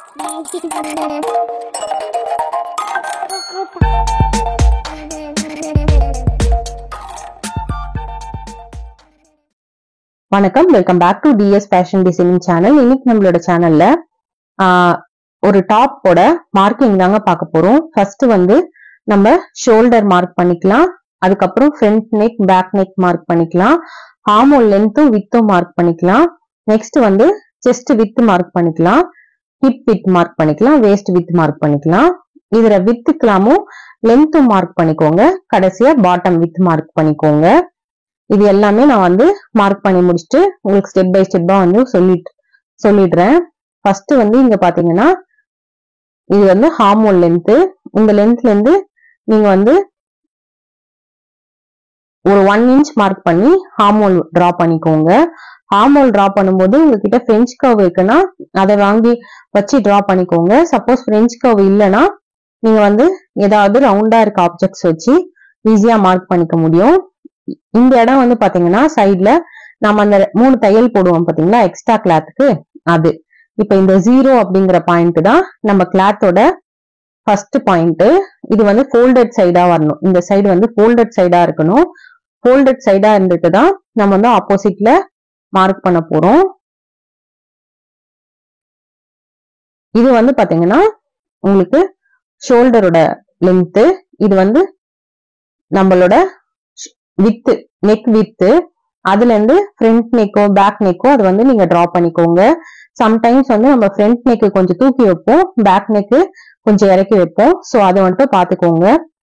வணக்கம், welcome back to DS fashion designing channel. இன்னைக்கு நம்மளோட சேனல்ல ஒரு டாப்போட மார்க்கிங் தாங்க பார்க்க போறோம். ஃபர்ஸ்ட் வந்து நம்ம ஷோல்டர் மார்க் பண்ணிக்கலாம், அதுக்கப்புறம் front neck, back neck mark பண்ணிக்கலாம், ஆர்ம் லென்த்தும் வித்தும் மார்க் பண்ணிக்கலாம், நெக்ஸ்ட் வந்து செஸ்ட் வித் மார்க் பண்ணிக்கலாம், ஹிப் வித் மார்க் பண்ணிக்கலாம், வேஸ்ட் வித் மார்க் பண்ணிக்கலாம். இதுல வித்துக்கலாமும் லென்த்தும் மார்க் பண்ணிக்கோங்க, கடைசியா பாட்டம் வித் மார்க் பண்ணிக்கோங்க. இது எல்லாமே நான் வந்து மார்க் பண்ணி முடிச்சுட்டு உங்களுக்கு ஸ்டெப் பை ஸ்டெப்பா வந்து சொல்லிடுறேன். ஃபர்ஸ்ட் வந்து இங்க பாத்தீங்கன்னா இது வந்து ஹார்மோன் லென்த். இந்த லென்த்ல இருந்து நீங்க வந்து ஒரு 1 இன்ச் மார்க் பண்ணி ஹார்மோல் டிரா பண்ணிக்கோங்க. ஹார்மோல் டிரா பண்ணும்போது உங்ககிட்ட பிரெஞ்ச் கர்வ் இருக்குன்னா அதை வாங்கி வச்சு டிரா பண்ணிக்கோங்க. சப்போஸ் பிரெஞ்ச் கர்வ் இல்லைன்னா நீங்க வந்து ஏதாவது ரவுண்டா இருக்க ஆப்ஜெக்ட்ஸ் வச்சு ஈஸியா மார்க் பண்ணிக்க முடியும். இந்த இடம் வந்து பாத்தீங்கன்னா சைட்ல நம்ம அந்த 3 தையல் போடுவோம் பாத்தீங்களா எக்ஸ்ட்ரா கிளாத்துக்கு, அது இப்ப இந்த 0 அப்படிங்கிற பாயிண்ட் தான் நம்ம கிளாத்தோட ஃபர்ஸ்ட் பாயிண்ட். இது வந்து ஃபோல்டட் சைடா வரணும். இந்த சைடு வந்து ஃபோல்டட் சைடா இருக்கணும். ஃபோல்டட் சைடா இருந்துட்டு தான் நம்ம வந்து ஆப்போசிட்ல மார்க் பண்ண போறோம். இது வந்து பாத்தீங்கன்னா உங்களுக்கு ஷோல்டரோட லென்த். இது வந்து நம்மளோட வித்து, நெக் வித்து. அதுல இருந்து ஃப்ரண்ட் நெக்கோ பேக் நெக்கோ அது வந்து நீங்க டிரா பண்ணிக்கோங்க. சம்டைம்ஸ் வந்து நம்ம ஃப்ரண்ட் நெக்கு கொஞ்சம் தூக்கி வைப்போம், பேக் நெக்கு கொஞ்சம் இறக்கி வைப்போம். ஸோ அதை வந்துட்டு பாத்துக்கோங்க.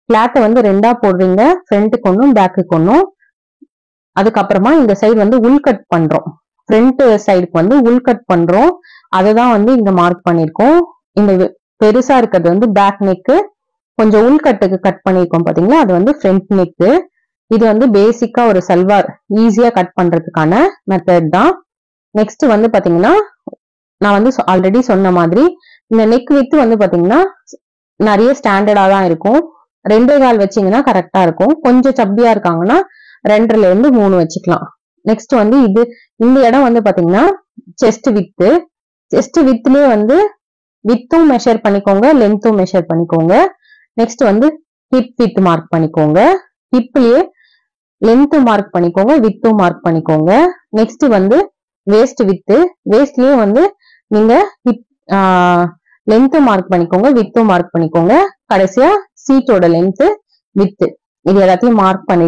கிளாத்தை வந்து 2ஆ போடுறீங்க, ஃப்ரண்ட்டுக்கு ஒன்னும் பேக்குக்கு ஒன்னும். அதுக்கப்புறமா இந்த சைடு வந்து உள் கட் பண்றோம், ஃப்ரண்ட் சைடுக்கு வந்து உள் கட் பண்றோம். அதை தான் வந்து இங்க மார்க் பண்ணிருக்கோம். இந்த பெருசா இருக்கிறது வந்து பேக் நெக்கு, கொஞ்சம் உள்கட்டுக்கு கட் பண்ணிருக்கோம் பாத்தீங்களா, அது வந்து ஃப்ரண்ட் நெக்கு. இது வந்து பேசிக்கா ஒரு சல்வார் ஈஸியா கட் பண்றதுக்கான மெத்தட் தான். நெக்ஸ்ட் வந்து பாத்தீங்கன்னா நான் வந்து ஆல்ரெடி சொன்ன மாதிரி இந்த நெக் வித் வந்து பாத்தீங்கன்னா நிறைய ஸ்டாண்டர்டா தான் இருக்கும். 2.25 வச்சீங்கன்னா கரெக்டா இருக்கும். கொஞ்சம் சப்பியா இருக்காங்கன்னா 2ல இருந்து 3 வச்சுக்கலாம். நெக்ஸ்ட் வந்து இந்த இடம் வந்து பாத்தீங்கன்னா செஸ்ட் வித்து. செஸ்ட் வித்லயே வந்து வித்தும் மெஷர் பண்ணிக்கோங்க, லென்த்தும் மெஷர் பண்ணிக்கோங்க. நெக்ஸ்ட் வந்து ஹிப் வித் மார்க் பண்ணிக்கோங்க. ஹிப்லயே லென்த் மார்க் பண்ணிக்கோங்க, வித்தும் மார்க் பண்ணிக்கோங்க. நெக்ஸ்ட் வந்து வேஸ்ட் வித்து. வேஸ்ட்லயே வந்து நீங்க லென்த் மார்க் பண்ணிக்கோங்க, வித்தும் மார்க் பண்ணிக்கோங்க. கடைசியா சீட்டோட லென்த், வித்து, இது எல்லாத்தையும் மார்க் பண்ணி